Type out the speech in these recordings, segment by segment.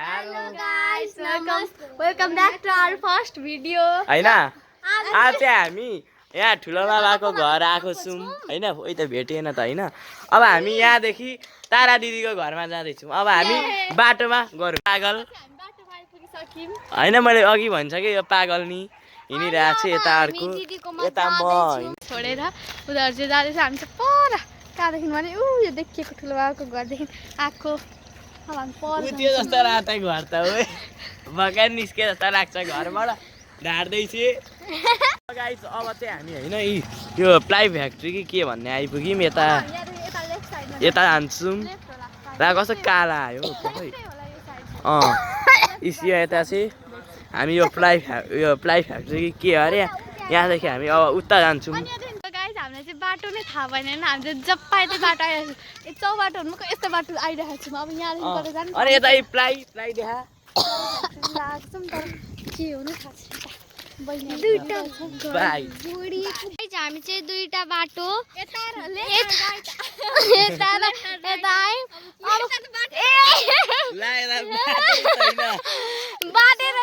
Hello guys, welcome back to our first video. हैन आज चाहिँ हामी यहाँ ठुलो बाबाको घर आएको छौँ हैन उही त भेटिएन त हैन अब हामी यहाँदेखि तारा दिदीको घरमा जाँदैछौँ अब हामी बाटोमा गरौँ पागल हैन मैले अघि भनिसकेँ यो पागल नि हिँडिरहेको छ यता अर्को यता म छोडेर उनीहरू चाहिँ जाँदैछ हामी चाहिँ पर कहाँदेखि भने ऊ यो देखिएको ठुलो बाबाको घरदेखि आएको अब हामी पर त्यो जस्तो रातै घर त हो भकै निस्के जस्तो लाग्छ घरबाट ढाड्दैछ गाइस अब चाहिँ हामी हैन यो प्लाइ फ्याक्ट्री कि के भन्ने आइपुग्यौँ यता यता जान्छौँ ला कस्तो काला आयो खै इसियो यता चाहिँ हामी यो प्लाइ फ्याक्ट्री कि के अरे यहाँदेखि हामी अब उता जान्छौँ हामीलाई चाहिँ बाटो नै थाहा भएन होइन हामी चाहिँ जब पाए त्यो बाटो आइरहेको छ यस्तो बाटो हुनु यस्तो बाटो आइरहेको छौँ अब यहाँदेखि जानु अनि यता प्लाइ देखा लाग्छ नि तर के हुनु थाहा छैन हामी चाहिँ दुईटा बाटो बाटेर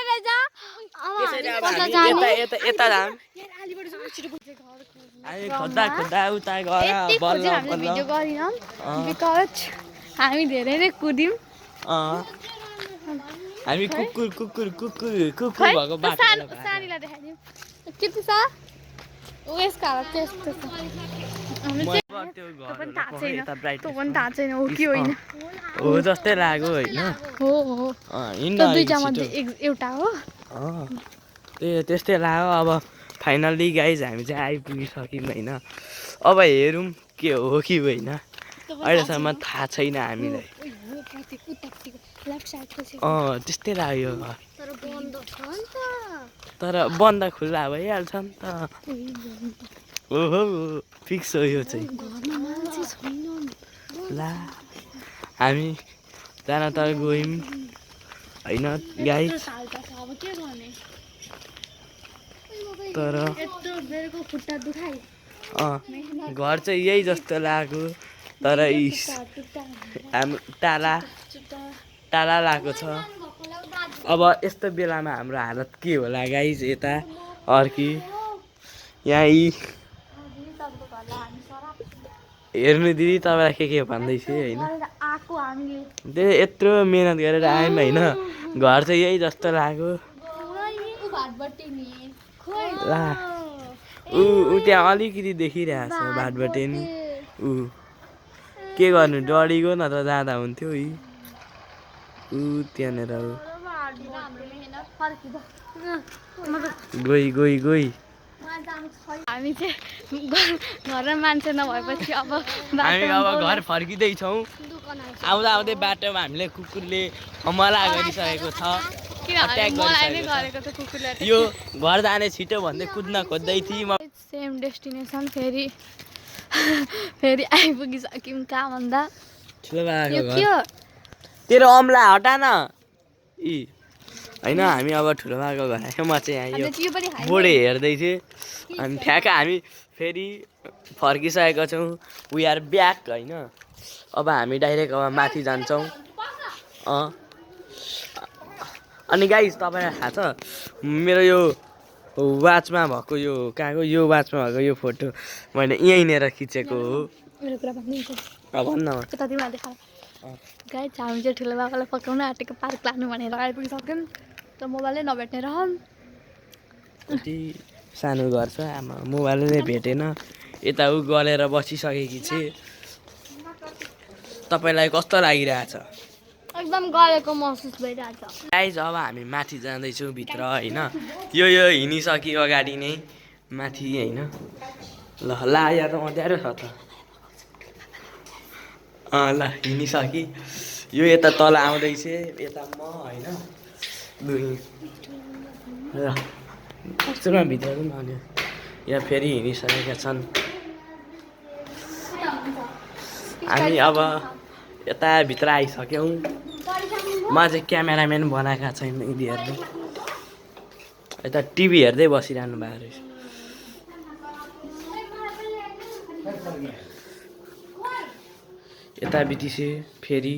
हामी धेरै नै कुद्यौँ हामी कुकुर भएको बाटो सानीलाई देखाइदिउँ के छ उयसको हालत त्यस्तो छ थाहा छैन हो कि होइन हो जस्तै लाग्यो होइन हो दुईटा मध्ये एउटा हो त्यस्तै लाग्यो अब फाइनल्ली गाइज हामी चाहिँ आइपुगिसक्यौँ होइन अब हेरौँ के हो कि होइन अहिलेसम्म थाहा छैन हामीलाई त्यस्तै लाग्यो तर बन्द खुल्ला भइहाल्छ नि त ओहो फिक्स हो यो चाहिँ ला हामी जान त गयौँ होइन गाइस तर घर चाहिँ यही जस्तो लाग्यो तर टाला लागेको छ अब यस्तो बेलामा हाम्रो हालत के होला गाइस यता अर्की यहाँ हेर्नु दिदी तपाईँलाई के भन्दैछ होइन त्यही यत्रो मिहिनेत गरेर आयौँ होइन घर चाहिँ यही जस्तो लाग्यो ला ऊ त्यहाँ अलिकति देखिरहेको छ भाटबटे नि ऊ के गर्नु डढिगयो न त जाँदा हुन्थ्यो ऊ त्यहाँनिर गई हामी चाहिँ घरमा मान्छे नभएपछि अब हामी अब घर फर्किँदैछौँ आउँदै बाटोमा हामीले कुकुरले हमला गरिसकेको छ यो घर जाने छिटो भन्दै कुद्न खोज्दै थिएँ म सेम डेस्टिनेसन फेरि आइपुगिसक्यौँ कहाँ भन्दा तेरो अम्ला हटा न होइन हामी अब ठुलो बाबाको घर आयो म चाहिँ यहाँ यो बोर्डे हेर्दै थिएँ अनि ठ्याक्क हामी फेरि फर्किसकेका छौँ वी आर ब्याक होइन अब हामी डाइरेक्ट अब माथि जान्छौँ अनि गाइस तपाईँलाई थाहा छ मेरो यो वाचमा भएको यो कहाँको यो वाचमा भएको यो फोटो मैले यहीँनिर खिचेको हो भन्न गाइस हामी चाहिँ ठुलो बाबालाई पकाउन आँटेको पार्क लानु भनेर आइपुगिसक्यौँ त मोबाइलै नभेट्ने रहन् कति सानो घर छ आमा मोबाइलै भेटेन यता ऊ गलेर बसिसकेकी चाहिँ तपाईँलाई कस्तो लागिरहेछ एकदम गलेको महसुस भइरहेछ गाइस अब हामी माथि जाँदैछौँ भित्र होइन यो हिँडिसक्यो अगाडि नै माथि होइन ल यहाँ त अँध्यारो छ त ल हिँडिसकि यो यता तल आउँदैछ यता म होइन ल भित्र पनि भन्यो यहाँ फेरि हिँडिसकेका छन् हामी अब यता भित्र आइसक्यौँ म चाहिँ क्यामेराम्यान बनाएका छैन यिनीहरूले यता टिभी हेर्दै बसिरहनु भएको रहेछ यता बितिसे फेरि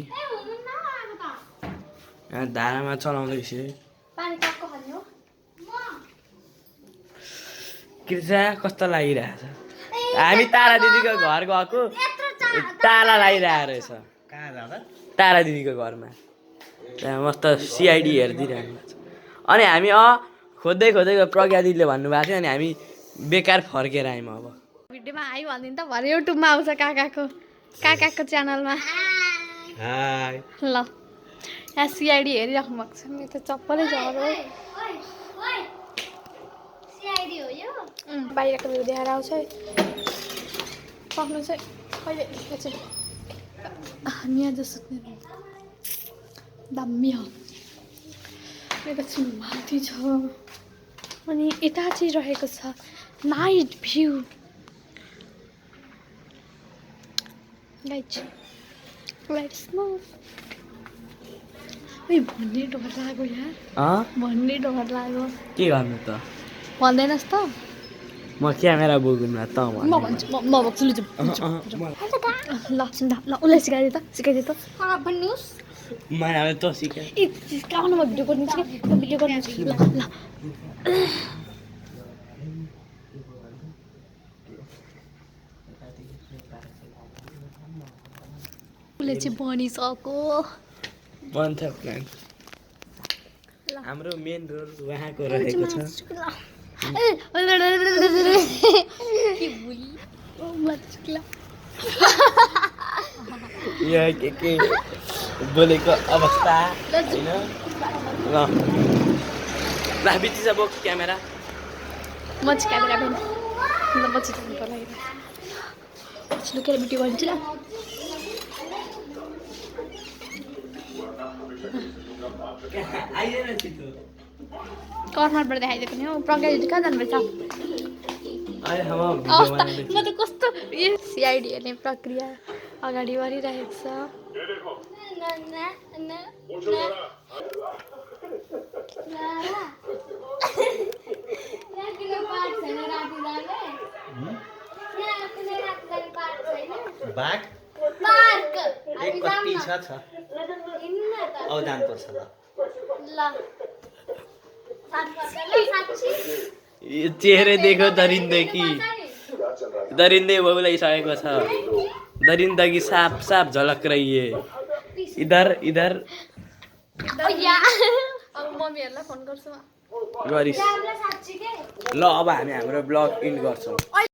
यहाँ धारामा चलाउँदैछ पानी कहाँको खाने हो कृष्ण कस्तो लागिरहेछ हामी तारा दिदीको घर गएको ताला लगाइरहेको रहेछ कहाँ जाँदा तारा दिदीको घरमा त्यहाँ मस्त सिआइडी हेरिदिइरहनु भएको छ अनि हामी खोज्दै खोज्दै प्रज्ञा दिदीले भन्नुभएको थियो अनि हामी बेकार फर्केर आयौँ अब भिडियोमा आयो भनिदिनु त भरे युट्युबमा आउँछ काकाको च्यानलमा हाई ल यहाँ सिआइडी हेरिराख्नु भएको छ मेरो त चप्पलै झऱ्यो बाहिरको भ्यू देखाएर आउँछ है सक्नु चाहिँ कहिले चाहिँ यहाँ जस्तो सुत्ने दामी हो एकछिन माथि छ अनि यता चाहिँ रहेको छ नाइट भ्यू लाइट्स भन्ने डर लाग्यो यार भन्ने डर लाग्यो के गर्नु त भन्दैनस् त म क्यामेरा बोक्नु त म भन्छु म भन्छु लु ल सुन्दा ल उसलाई सिकाइदिए त भन्नुहोस् मैले त सिकाएँ सिकाउनु म भिडियो गर्नु चाहिँ भिडियो गर्नु ल ल उसले चाहिँ भनिसक्यो बन्छ प्लान हाम्रो मेन रोड उहाँको रहेको छ यहाँ के बोलेको अवस्था होइन ल ल बित्ति छ बोक क्यामेरा म चाहिँ क्यामेरा भएन ल म चाहिँ जानु पर्ला लुकेर भिडियो गर्छु ल आइएन छिटो कर्नरबाट देखाइदिएको नि हौ प्रज्ञा दिदी कहाँ जानुपर्छ अवस्था म त कस्तो सिआइडी हेर्ने प्रक्रिया अगाडि बढिरहेको छ बाघ एक कति छ औ जानुपर्छ ल चेहरे देखो दरिन्दगी दरिंदे बोलाइसकेको छ दरिंदगी साफ साफ झलक रही है इधर इधर अब मम्मीहरूलाई फोन गर्छु गरिस् ल अब हामी हाम्रो ब्लग इन्ड गर्छौँ